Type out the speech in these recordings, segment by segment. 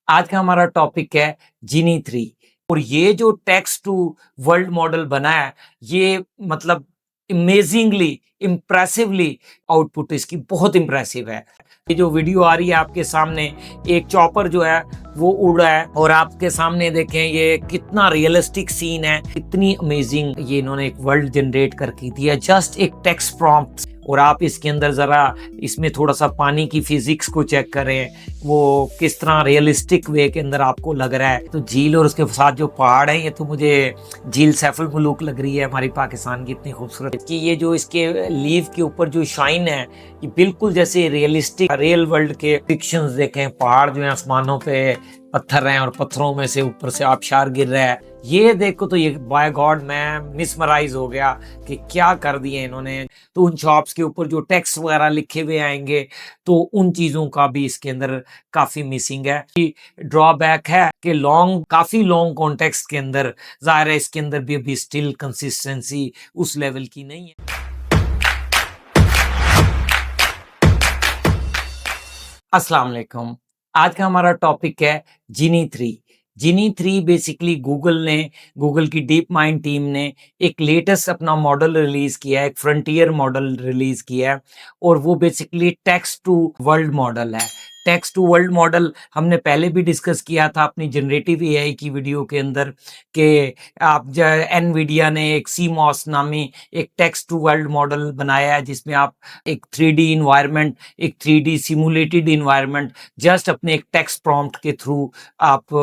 आज का हमारा टॉपिक है जीनी 3। और ये जो टेक्स्ट टू वर्ल्ड मॉडल बना है, ये मतलब अमेजिंगली इम्प्रेसिवली आउटपुट इसकी बहुत इम्प्रेसिव है। ये जो वीडियो आ रही है आपके सामने, एक चॉपर जो है वो उड़ रहा है और आपके सामने देखें ये कितना रियलिस्टिक सीन है, इतनी अमेजिंग ये इन्होंने एक वर्ल्ड जनरेट करके दिया जस्ट एक टेक्स्ट प्रॉम्प्ट। और आप इसके अंदर जरा इसमें थोड़ा सा पानी की फिजिक्स को चेक करें, वो किस तरह रियलिस्टिक वे के अंदर आपको लग रहा है। तो झील और उसके साथ जो पहाड़ है, ये तो मुझे झील सैफुल मुलूक लग रही है हमारी पाकिस्तान की, इतनी खूबसूरत कि ये जो इसके लीफ के ऊपर जो शाइन है ये बिल्कुल जैसे रियलिस्टिक रियल वर्ल्ड के फिक्शंस देखें, पहाड़ जो है आसमानों पे पत्थर हैं और पत्थरों में से ऊपर से आबशार गिर रहा है, ये देखो तो ये बाय गॉड मैं मिसमराइज हो गया कि क्या कर दिए इन्होंने। तो उन शॉप्स के ऊपर जो टेक्स्ट वगैरह लिखे हुए आएंगे तो उन चीजों का भी इसके अंदर काफी मिसिंग है। ड्रॉबैक है कि काफी लॉन्ग कॉन्टेक्स्ट के अंदर जाहिर है इसके अंदर भी अभी स्टिल कंसिस्टेंसी उस लेवल की नहीं है। अस्सलाम वालेकुम। आज का हमारा टॉपिक है जीनी 3। जीनी 3 बेसिकली गूगल की डीप माइंड टीम ने एक लेटेस्ट अपना मॉडल रिलीज किया है, एक फ्रंटियर मॉडल रिलीज किया है और वो basically text to world model है। टेक्स्ट टू वर्ल्ड मॉडल हमने पहले भी डिस्कस किया था अपनी जनरेटिव एआई की वीडियो के अंदर कि आप एनवीडिया ने एक सीमॉस नामी एक टेक्स्ट टू वर्ल्ड मॉडल बनाया है जिसमें आप एक 3D इन्वायरमेंट, एक 3D सिमुलेटेड इन्वायरमेंट जस्ट अपने एक टेक्स्ट प्रॉम्प्ट के थ्रू आप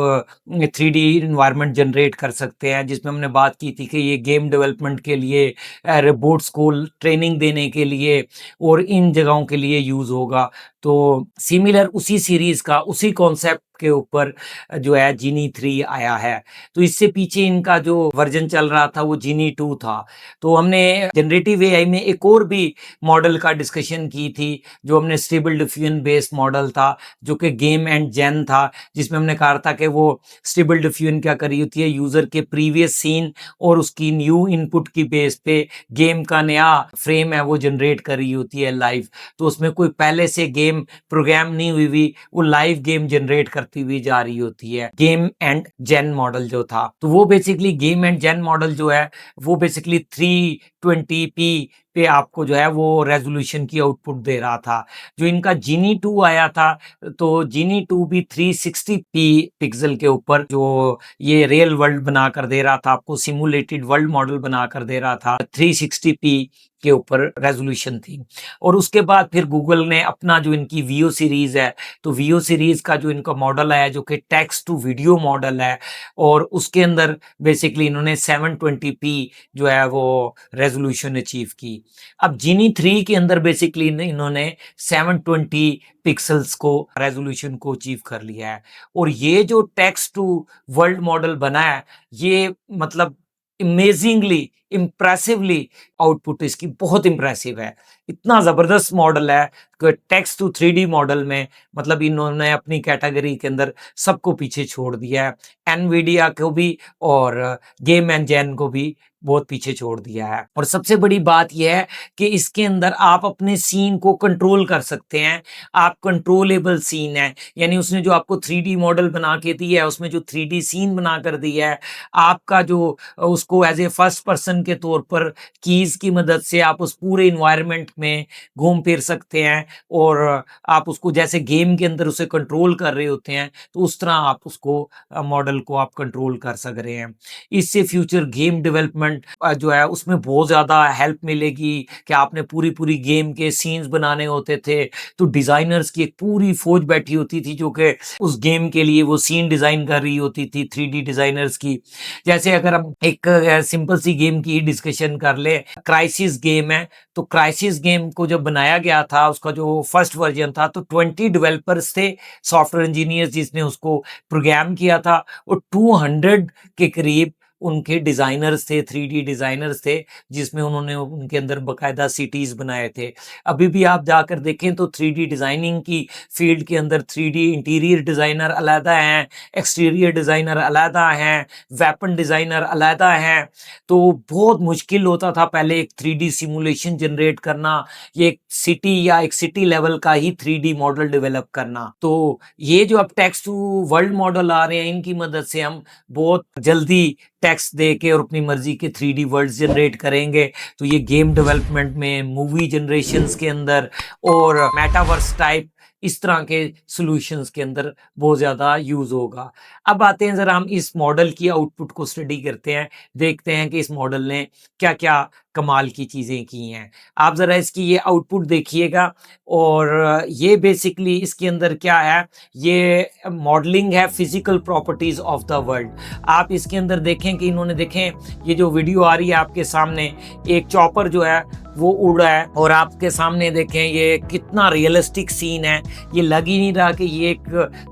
3D इन्वायरमेंट जनरेट कर सकते हैं। जिसमें हमने बात की थी कि ये गेम डेवलपमेंट के लिए, रोबोट्स को ट्रेनिंग देने के लिए और इन जगहों के लिए यूज होगा। तो सिमिलर उसी सीरीज का उसी कॉन्सेप्ट के ऊपर जो है जीनी 3 आया है। तो इससे पीछे इनका जो वर्जन चल रहा था वो जीनी 2 था। तो हमने जनरेटिव एआई में एक और भी मॉडल का डिस्कशन की थी जो हमने स्टेबल डिफ्यूजन बेस्ड मॉडल था, जो कि गेम एंड जेन था, जिसमें हमने कहा था कि वो स्टेबल डिफ्यूजन क्या करी होती है, यूजर के प्रीवियस सीन और उसकी न्यू इनपुट की बेस पे गेम का नया फ्रेम है वो जनरेट कर रही होती है लाइव। तो उसमें कोई पहले से गेम प्रोग्राम नहीं हुई, वो लाइव गेम जनरेट करती हुई जा रही होती है, गेम एंड जेन मॉडल जो था। तो वो basically game and gen model जो है वो बेसिकली 320p पे आपको जो है वो रेजोल्यूशन की आउटपुट दे रहा था। जो इनका जीनी 2 आया था तो जीनी 2 भी 360p पिक्सल के ऊपर जो ये रियल वर्ल्ड बना कर दे रहा था, आपको सिमुलेटेड वर्ल्ड मॉडल बना कर दे रहा था, 360p के ऊपर रेजोल्यूशन थी। और उसके बाद फिर गूगल ने अपना जो इनकी वीओ सीरीज है, तो वीओ सीरीज का जो इनका मॉडल है जो कि टेक्स्ट टू वीडियो मॉडल है, और उसके अंदर बेसिकली इन्होंने 720p जो है वो रेजोल्यूशन अचीव की। अब जीनी 3 के अंदर बेसिकली इन्होंने 720 पिक्सल्स को रेजोल्यूशन को अचीव कर लिया है। और ये जो टेक्स्ट टू वर्ल्ड मॉडल बना है ये मतलब अमेजिंगली इम्प्रेसिवली आउटपुट इसकी बहुत इम्प्रेसिव है। इतना जबरदस्त मॉडल है कि टेक्स्ट टू 3D मॉडल में मतलब इन्होंने अपनी कैटेगरी के अंदर सबको पीछे छोड़ दिया है, एनवीडिया को भी और गेम एंड जेन को भी बहुत पीछे छोड़ दिया है। और सबसे बड़ी बात यह है कि इसके अंदर आप अपने सीन को कंट्रोल कर सकते हैं। आप कंट्रोलेबल सीन है, यानी उसने जो आपको 3D मॉडल बना के दिया है उसमें जो 3D सीन बना कर दिया है, आपका जो उसको एज ए फर्स्ट पर्सन के तौर पर कीज की मदद से आप उस पूरे इन्वायरमेंट में घूम फिर सकते हैं और आप उसको जैसे गेम के अंदर उसे कंट्रोल कर रहे होते हैं तो उस तरह आप उसको मॉडल को आप कंट्रोल कर सक रहे हैं। इससे फ्यूचर गेम डेवलपमेंट जो है उसमें बहुत ज्यादा हेल्प मिलेगी कि आपने पूरी पूरी गेम के सीन्स बनाने होते थे तो डिजाइनर्स की एक पूरी फौज बैठी होती थी जो कि उस गेम के लिए वो सीन डिजाइन कर रही होती थी, 3D डिजाइनर्स की। जैसे अगर हम एक सिंपल सी गेम की डिस्कशन कर ले, क्राइसिस गेम है, तो क्राइसिस गेम को जब बनाया गया था उसका जो फर्स्ट वर्जन था तो 20 डेवलपर्स थे, सॉफ्टवेयर इंजीनियर्स जिसने उसको प्रोग्राम किया था, और 200 के करीब उनके डिज़ाइनर्स थे, 3D डिज़ाइनर्स थे, जिसमें उन्होंने उनके अंदर बाकायदा सिटीज़ बनाए थे। अभी भी आप जाकर देखें तो 3D डिज़ाइनिंग की फ़ील्ड के अंदर 3D इंटीरियर डिज़ाइनर अलहदा हैं, एक्सटीरियर डिज़ाइनर अलहदा हैं, वेपन डिज़ाइनर अलहदा हैं। तो बहुत मुश्किल होता था पहले एक 3D सिमुलेशन जनरेट करना, ये एक सिटी या एक सिटी लेवल का ही 3D मॉडल डेवलप करना। तो ये जो अब टेक्स्ट टू वर्ल्ड मॉडल आ रहे हैं, इनकी मदद से हम बहुत जल्दी टेक्स्ट दे के और अपनी मर्जी के 3D वर्ड्स जनरेट करेंगे। तो ये गेम डेवलपमेंट में, मूवी जनरेशंस के अंदर और मेटावर्स टाइप इस तरह के सॉल्यूशंस के अंदर बहुत ज़्यादा यूज़ होगा। अब आते हैं ज़रा हम इस मॉडल की आउटपुट को स्टडी करते हैं, देखते हैं कि इस मॉडल ने क्या-क्या कमाल की चीज़ें की हैं। आप ज़रा इसकी ये आउटपुट देखिएगा और ये बेसिकली इसके अंदर क्या है, ये मॉडलिंग है physical properties of the world. आप इसके अंदर देखें कि इन्होंने देखें ये जो वीडियो आ रही है आपके सामने, एक चॉपर जो है वो उड़ रहा है और आपके सामने देखें ये कितना रियलिस्टिक सीन है। ये लग ही नहीं रहा कि ये एक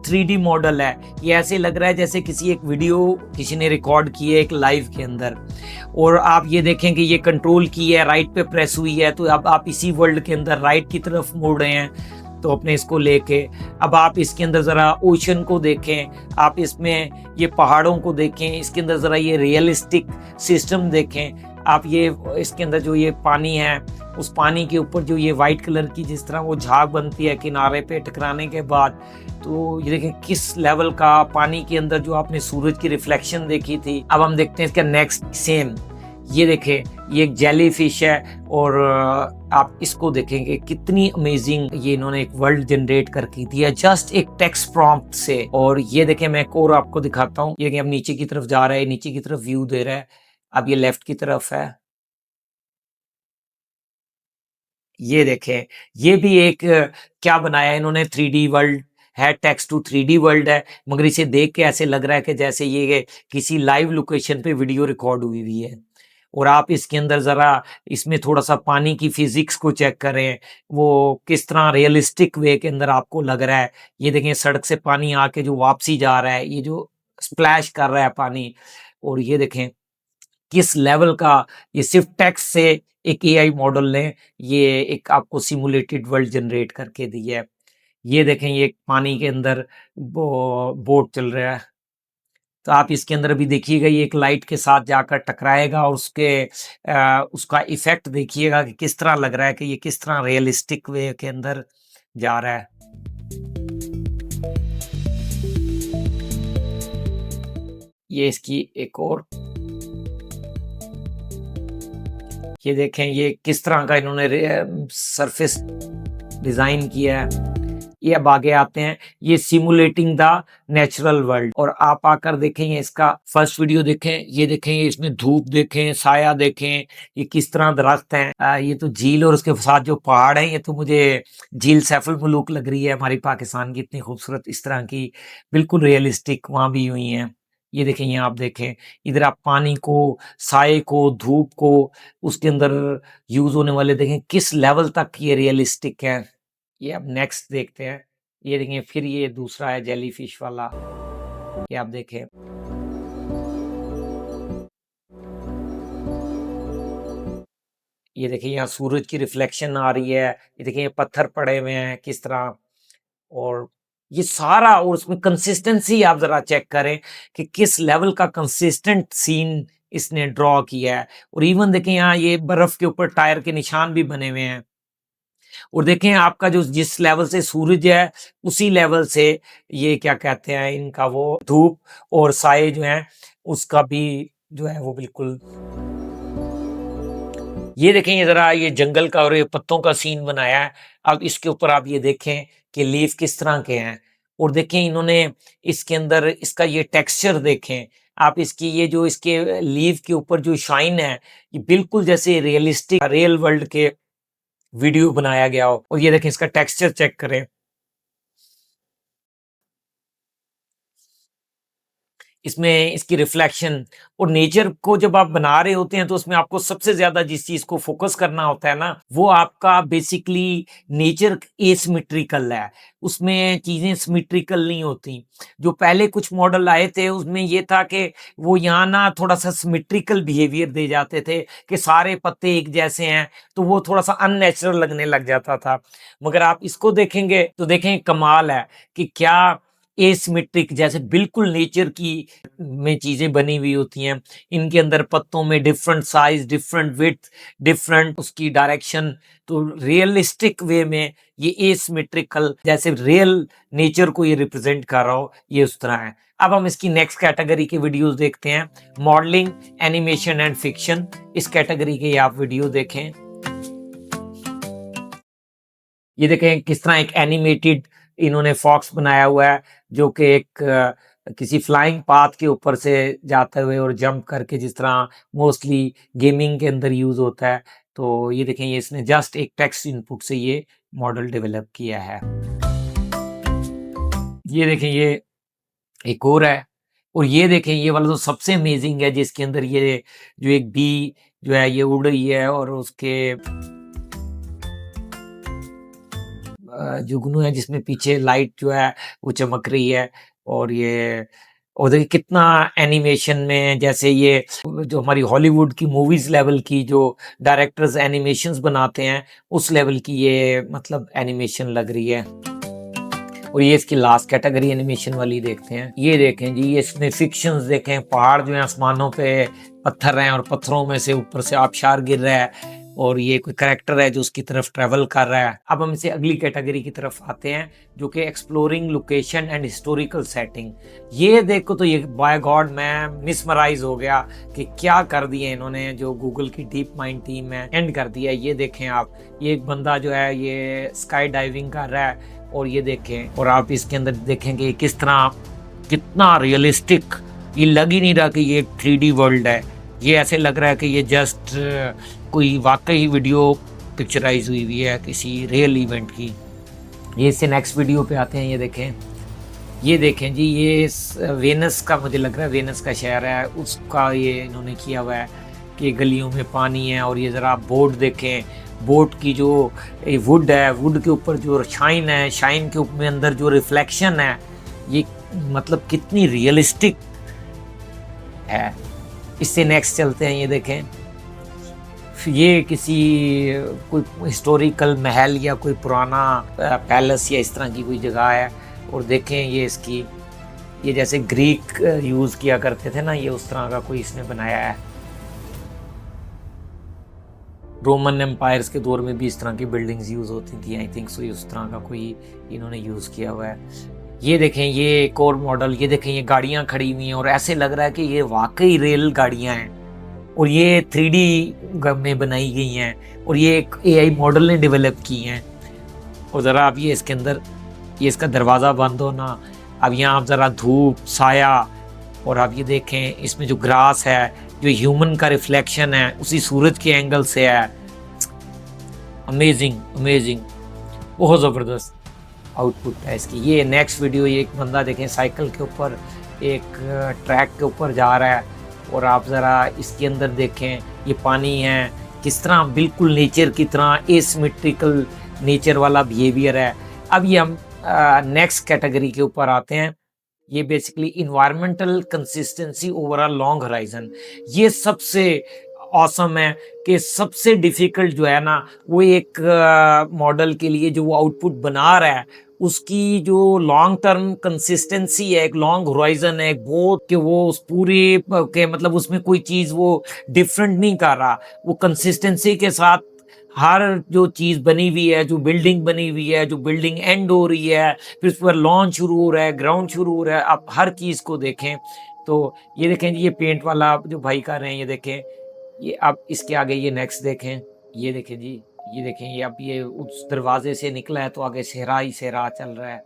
3D मॉडल है, ये ऐसे लग रहा है जैसे किसी एक वीडियो किसी ने रिकॉर्ड की है एक लाइव के अंदर। और आप ये देखें कि ये कंट्रोल की है, राइट पे प्रेस हुई है, तो अब आप इसी वर्ल्ड के अंदर राइट की तरफ मुड़ रहे हैं तो अपने इसको लेके। अब आप इसके अंदर ज़रा ओशन को देखें, आप इसमें ये पहाड़ों को देखें, इसके अंदर ज़रा ये रियलिस्टिक सिस्टम देखें। आप ये इसके अंदर जो ये पानी है, उस पानी के ऊपर जो ये वाइट कलर की जिस तरह वो झाग बनती है किनारे पे टकराने के बाद, तो ये देखें किस लेवल का पानी के अंदर जो आपने सूरज की रिफ्लेक्शन देखी थी। अब हम देखते हैं इसका नेक्स्ट सेम, ये देखें ये एक जेली फिश है और आप इसको देखेंगे कितनी अमेजिंग ये इन्होंने एक वर्ल्ड जनरेट करके दिया जस्ट एक टेक्स्ट प्रॉम्प्ट से। और ये देखें मैं एक और आपको दिखाता हूँ, ये अब नीचे की तरफ जा रहा है, नीचे की तरफ व्यू दे रहा है, अब ये लेफ्ट की तरफ है। ये देखें ये भी एक क्या बनाया इन्होंने 3D वर्ल्ड है, टेक्स्ट टू 3D वर्ल्ड है, मगर इसे देख के ऐसे लग रहा है कि जैसे ये किसी लाइव लोकेशन पे वीडियो रिकॉर्ड हुई हुई है। और आप इसके अंदर ज़रा इसमें थोड़ा-सा पानी की फिज़िक्स को चेक करें, वो किस तरह रियलिस्टिक वे के अंदर आपको लग रहा है। ये देखें सड़क से पानी आके जो वापसी जा रहा है, ये जो स्प्लैश कर रहा है पानी, और ये देखें किस लेवल का ये सिर्फ़ टेक्स्ट से एक एआई मॉडल ने ये एक आपको सिम्युलेटेड वर्ल्ड जनरेट करके दी है। ये देखें ये पानी के अंदर बोट चल रहा है। तो आप इसके अंदर अभी देखिएगा ये एक लाइट के साथ जाकर टकराएगा और उसका इफ़ेक्ट देखिएगा कि किस तरह लग रहा है कि ये किस तरह रियलिस्टिक वे के अंदर जा रहा है। ये इसकी एक और ये देखें ये किस तरह का इन्होंने सरफेस डिज़ाइन किया है। ये अब आगे आते हैं, ये सिमुलेटिंग द नेचुरल वर्ल्ड, और आप आकर देखें ये इसका फर्स्ट वीडियो देखें, ये देखें ये इसमें धूप देखें, साया देखें, ये किस तरह दरख्त हैं। ये तो झील और उसके साथ जो पहाड़ है, ये तो मुझे झील सैफुल मुलूक लग रही है हमारी पाकिस्तान की, इतनी खूबसूरत इस तरह की बिल्कुल रियलिस्टिक वहाँ भी हुई हैं। ये देखें ये आप देखें, इधर आप पानी को, साये को, धूप को, उसके अंदर यूज़ होने वाले देखें किस लेवल तक ये रियलिस्टिक है। ये अब नेक्स्ट देखते हैं, ये देखिए फिर ये दूसरा है जेलीफिश वाला, ये आप देखें। ये देखिए यहाँ सूरज की रिफ्लेक्शन आ रही है, ये देखिए ये पत्थर पड़े हुए हैं किस तरह, और ये सारा और उसमें कंसिस्टेंसी आप ज़रा चेक करें कि किस लेवल का कंसिस्टेंट सीन इसने ड्रॉ किया है। और इवन देखें यहाँ ये बर्फ के ऊपर टायर के निशान भी बने हुए हैं। और देखें आपका जो जिस लेवल से सूरज है उसी लेवल से ये क्या कहते हैं इनका वो धूप और साए जो हैं उसका भी जो है वो बिल्कुल। ये देखें ये जरा ये जंगल का और ये पत्तों का सीन बनाया है। अब इसके ऊपर आप ये देखें कि लीफ किस तरह के हैं, और देखें इन्होंने इसके अंदर इसका ये टेक्सचर देखें आप, इसकी ये जो इसके लीफ के ऊपर जो शाइन है ये बिल्कुल जैसे रियलिस्टिक रियल वर्ल्ड के वीडियो बनाया गया हो। और ये देखें इसका टेक्सचर चेक करें, इसमें इसकी रिफ्लेक्शन और नेचर को जब आप बना रहे होते हैं तो उसमें आपको सबसे ज़्यादा जिस चीज़ को फ़ोकस करना होता है ना, वो आपका बेसिकली नेचर एसिमेट्रिकल है। उसमें चीज़ें सिमेट्रिकल नहीं होती। जो पहले कुछ मॉडल आए थे उसमें ये था कि वो यहाँ ना थोड़ा-सा सिमेट्रिकल बिहेवियर दे जाते थे कि सारे पत्ते एक जैसे हैं, तो वो थोड़ा-सा अननेचुरल लगने लग जाता था। मगर आप इसको देखेंगे तो देखें कमाल है कि क्या एसिमेट्रिक जैसे बिल्कुल नेचर की में चीज़ें बनी हुई होती हैं। इनके अंदर पत्तों में different size, different width, different उसकी डायरेक्शन, तो रियलिस्टिक वे में ये एसिमेट्रिकल जैसे रियल नेचर को ये रिप्रेजेंट कर रहा हो, ये उस तरह है। अब हम इसकी नेक्स्ट कैटेगरी के वीडियोस देखते हैं, मॉडलिंग, एनिमेशन एंड फिक्शन। इस कैटेगरी के आप वीडियो देखें। ये देखें किस तरह एक एनिमेटेड इन्होंने फॉक्स बनाया हुआ है जो कि एक किसी फ्लाइंग पाथ के ऊपर से जाते हुए और जंप करके जिस तरह मोस्टली गेमिंग के अंदर यूज होता है। तो ये देखें, ये इसने जस्ट एक टेक्स्ट इनपुट से ये मॉडल डेवलप किया है। ये देखें, ये एक और है, और ये देखें ये वाला तो सबसे अमेजिंग है जिसके अंदर ये जो एक बी जो है ये उड़ रही है और उसके जुगनू है जिसमें पीछे लाइट जो है वो चमक रही है। और ये और देखिए कितना एनिमेशन में, जैसे ये जो हमारी हॉलीवुड की मूवीज लेवल की जो डायरेक्टर्स एनिमेशंस बनाते हैं उस लेवल की ये मतलब एनिमेशन लग रही है। और ये इसकी लास्ट कैटेगरी एनिमेशन वाली देखते हैं। ये देखें जी, ये इसमें फिक्शंस देखें, पहाड़ जो है आसमानों पे पत्थर हैं और पत्थरों में से ऊपर से आबशार गिर रहा है और ये कोई कैरेक्टर है जो उसकी तरफ ट्रेवल कर रहा है। अब हम इसे अगली कैटेगरी की तरफ आते हैं जो कि exploring location and historical setting. ये देखो तो ये बाय गॉड मैं मिसमराइज हो गया कि क्या कर दिए इन्होंने, जो गूगल की डीप माइंड टीम है एंड कर दिया। ये देखें आप, ये एक बंदा जो है ये स्काई डाइविंग कर रहा है और ये देखें, और आप इसके अंदर देखेंगे किस तरह कितना रियलिस्टिक, ये लग ही नहीं रहा कि ये 3D वर्ल्ड है। ये ऐसे लग रहा है कि ये जस्ट कोई वाकई वीडियो पिक्चराइज हुई है किसी रियल इवेंट की। ये इससे नेक्स्ट वीडियो पे आते हैं। ये देखें जी, ये वेनस का मुझे लग रहा है, वेनस का शहर है उसका ये इन्होंने किया हुआ है कि गलियों में पानी है। और ये ज़रा बोट देखें, बोट की जो वुड है, वुड के ऊपर जो शाइन है, शाइन के ऊपर अंदर जो रिफ्लेक्शन है, ये मतलब कितनी रियलिस्टिक है। इससे नेक्स्ट चलते हैं। ये देखें, ये किसी कोई हिस्टोरिकल महल या कोई पुराना पैलेस या इस तरह की कोई जगह है। और देखें ये इसकी, ये जैसे ग्रीक यूज़ किया करते थे ना, ये उस तरह का कोई इसने बनाया है। रोमन एम्पायर्स के दौर में भी इस तरह की बिल्डिंग्स यूज़ होती थी, आई थिंक सो। उस तरह का कोई इन्होंने यूज़ किया हुआ है। ये देखें, ये एक और मॉडल, ये देखें ये गाड़ियाँ खड़ी हुई हैं और ऐसे लग रहा है कि ये वाकई रेल गाड़ियाँ हैं और ये 3D में बनाई गई हैं और ये एक AI मॉडल ने डेवलप की हैं। और ज़रा आप ये इसके अंदर, ये इसका दरवाज़ा बंद होना, अब यहाँ आप ज़रा धूप साया, और आप ये देखें इसमें जो ग्रास है, जो ह्यूमन का रिफ्लेक्शन है उसी सूरज के एंगल से है। अमेजिंग अमेजिंग, बहुत ज़बरदस्त आउटपुट है इसकी। ये नेक्स्ट वीडियो, ये एक बंदा देखें साइकिल के ऊपर एक ट्रैक के ऊपर जा रहा है और आप ज़रा इसके अंदर देखें ये पानी है, किस तरह बिल्कुल नेचर की तरह एसिमेट्रिकल नेचर वाला बिहेवियर है। अब ये हम नेक्स्ट कैटेगरी के ऊपर आते हैं। ये basically environmental consistency over a long horizon. ये सबसे ऑसम है कि सबसे डिफ़िकल्ट जो है ना, वो एक मॉडल के लिए जो वो आउटपुट बना रहा है उसकी जो लॉन्ग टर्म कंसिस्टेंसी है, एक लॉन्ग होराइजन है, एक बहुत कि वो उस पूरे के मतलब उसमें कोई चीज़ वो डिफरेंट नहीं कर रहा, वो कंसिस्टेंसी के साथ हर जो चीज़ बनी हुई है, जो बिल्डिंग बनी हुई है, जो बिल्डिंग एंड हो रही है, फिर उस पर लॉन शुरू हो रहा है, ग्राउंड शुरू हो रहा है, आप हर चीज़ को देखें। तो ये देखें जी, ये पेंट वाला जो भाई कर रहे हैं, ये देखें, ये आप इसके आगे ये नेक्स्ट देखें। ये देखें जी, ये देखें, ये अब ये उस दरवाजे से निकला है तो आगे सेहरा ही सेहरा चल रहा है।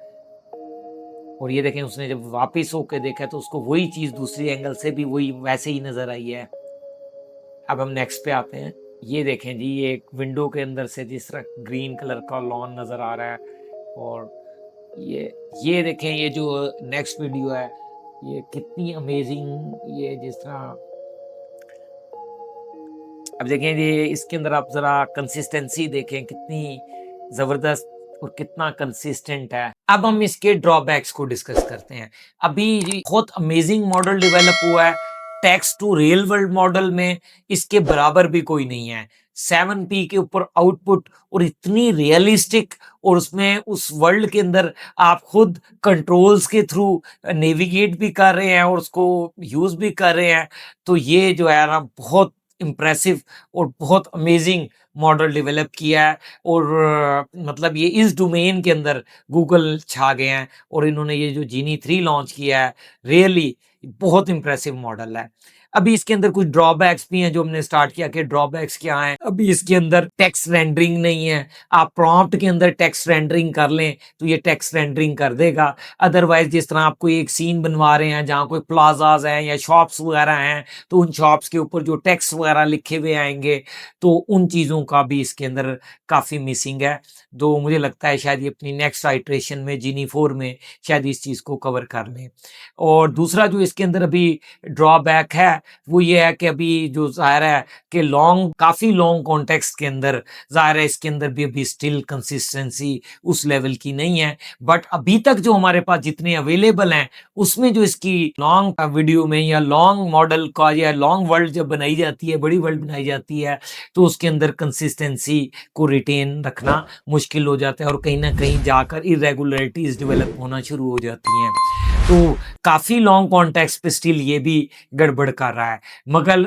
और ये देखें उसने जब वापस होके देखा तो उसको वही चीज़ दूसरी एंगल से भी वही वैसे ही नज़र आई है। अब हम नेक्स्ट पे आते हैं। ये देखें जी, ये एक विंडो के अंदर से जिस तरह ग्रीन कलर का लॉन नज़र आ रहा है। और ये देखें, ये जो नेक्स्ट वीडियो है, ये कितनी अमेजिंग, ये जिस तरह अब देखें, ये इसके अंदर आप ज़रा कंसिस्टेंसी देखें कितनी ज़बरदस्त और कितना कंसिस्टेंट है। अब हम इसके ड्रॉबैक्स को डिस्कस करते हैं। अभी ये बहुत अमेजिंग मॉडल डेवलप हुआ है, text to real world model में इसके बराबर भी कोई नहीं है। 7P के ऊपर आउटपुट और इतनी रियलिस्टिक, और उसमें उस वर्ल्ड के अंदर आप खुद कंट्रोल्स के थ्रू नेविगेट भी कर रहे हैं और उसको यूज़ भी कर रहे हैं। तो ये जो है ना, बहुत इम्प्रेसिव और बहुत अमेजिंग मॉडल डेवलप किया है। और मतलब ये इस डोमेन के अंदर गूगल छा गए हैं, और इन्होंने ये जो जीनी 3 लॉन्च किया है, रियली बहुत इम्प्रेसिव मॉडल है। अभी इसके अंदर कुछ ड्रॉबैक्स भी हैं जो हमने स्टार्ट किया कि ड्रॉबैक्स क्या हैं। अभी इसके अंदर टेक्स्ट रेंडरिंग नहीं है। आप प्रॉम्प्ट के अंदर टेक्स्ट रेंडरिंग कर लें तो ये टेक्स्ट रेंडरिंग कर देगा। अदरवाइज जिस तरह आप कोई एक सीन बनवा रहे हैं जहाँ कोई प्लाजाज हैं या शॉप्स वगैरह हैं, तो उन शॉप्स के ऊपर जो टेक्स्ट वगैरह लिखे हुए आएंगे, तो उन चीज़ों का भी इसके अंदर काफ़ी मिसिंग है। तो मुझे लगता है शायद ये अपनी नेक्स्ट आइट्रेशन में जीनी 4 में शायद इस चीज़ को कवर कर लें। और दूसरा जो इसके अंदर अभी ड्रॉबैक है, वो ये है कि अभी जो ज़ाहिर है कि काफ़ी लॉन्ग कॉन्टेक्स्ट के अंदर ज़ाहिर है इसके अंदर भी अभी स्टिल कंसिस्टेंसी उस लेवल की नहीं है। बट अभी तक जो हमारे पास जितने अवेलेबल हैं, उसमें जो इसकी लॉन्ग वीडियो में या लॉन्ग मॉडल का या लॉन्ग वर्ल्ड जब बनाई जाती है, बड़ी वर्ल्ड बनाई जाती है, तो उसके अंदर कंसिस्टेंसी को रिटेन रखना मुश्किल हो जाता है और कहीं ना कहीं जाकर इरेगुलरिटीज डेवलप होना शुरू हो जाती हैं। तो काफ़ी लॉन्ग कॉन्टेक्स्ट पे स्टिल ये भी गड़बड़ कर रहा है, मगर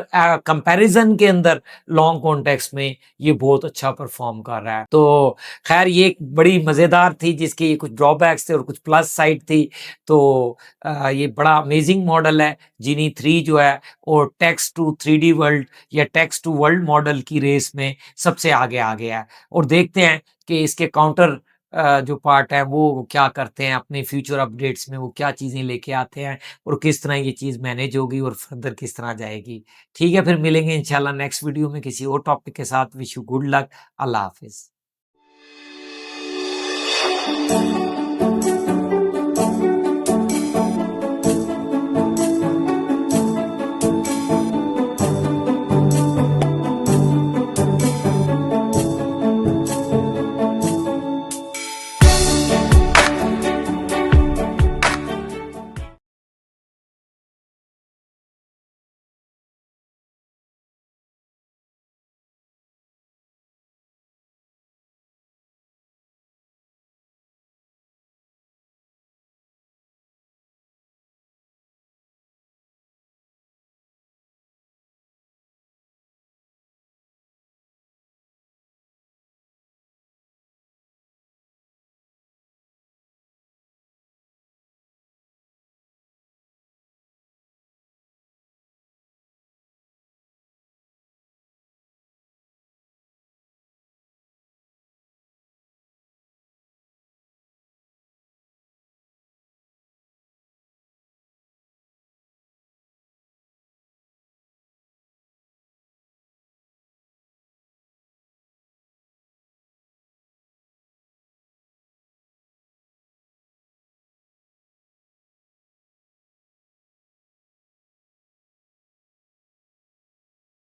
कंपैरिजन के अंदर लॉन्ग कॉन्टेक्स्ट में ये बहुत अच्छा परफॉर्म कर रहा है। तो खैर ये एक बड़ी मज़ेदार थी जिसके ये कुछ ड्रॉबैक्स थे और कुछ प्लस साइड थी। तो ये बड़ा अमेजिंग मॉडल है जीनी 3 जो है, और टेक्स्ट टू 3D वर्ल्ड या टेक्स्ट टू वर्ल्ड मॉडल की रेस में सबसे आगे आ गया है। और देखते हैं कि इसके काउंटर जो पार्ट है वो क्या करते हैं, अपने फ्यूचर अपडेट्स में वो क्या चीज़ें लेके आते हैं और किस तरह ये चीज़ मैनेज होगी और फर्दर किस तरह जाएगी। ठीक है, फिर मिलेंगे इंशाल्लाह नेक्स्ट वीडियो में किसी और टॉपिक के साथ। Wish you good luck. अल्लाह हाफिज़।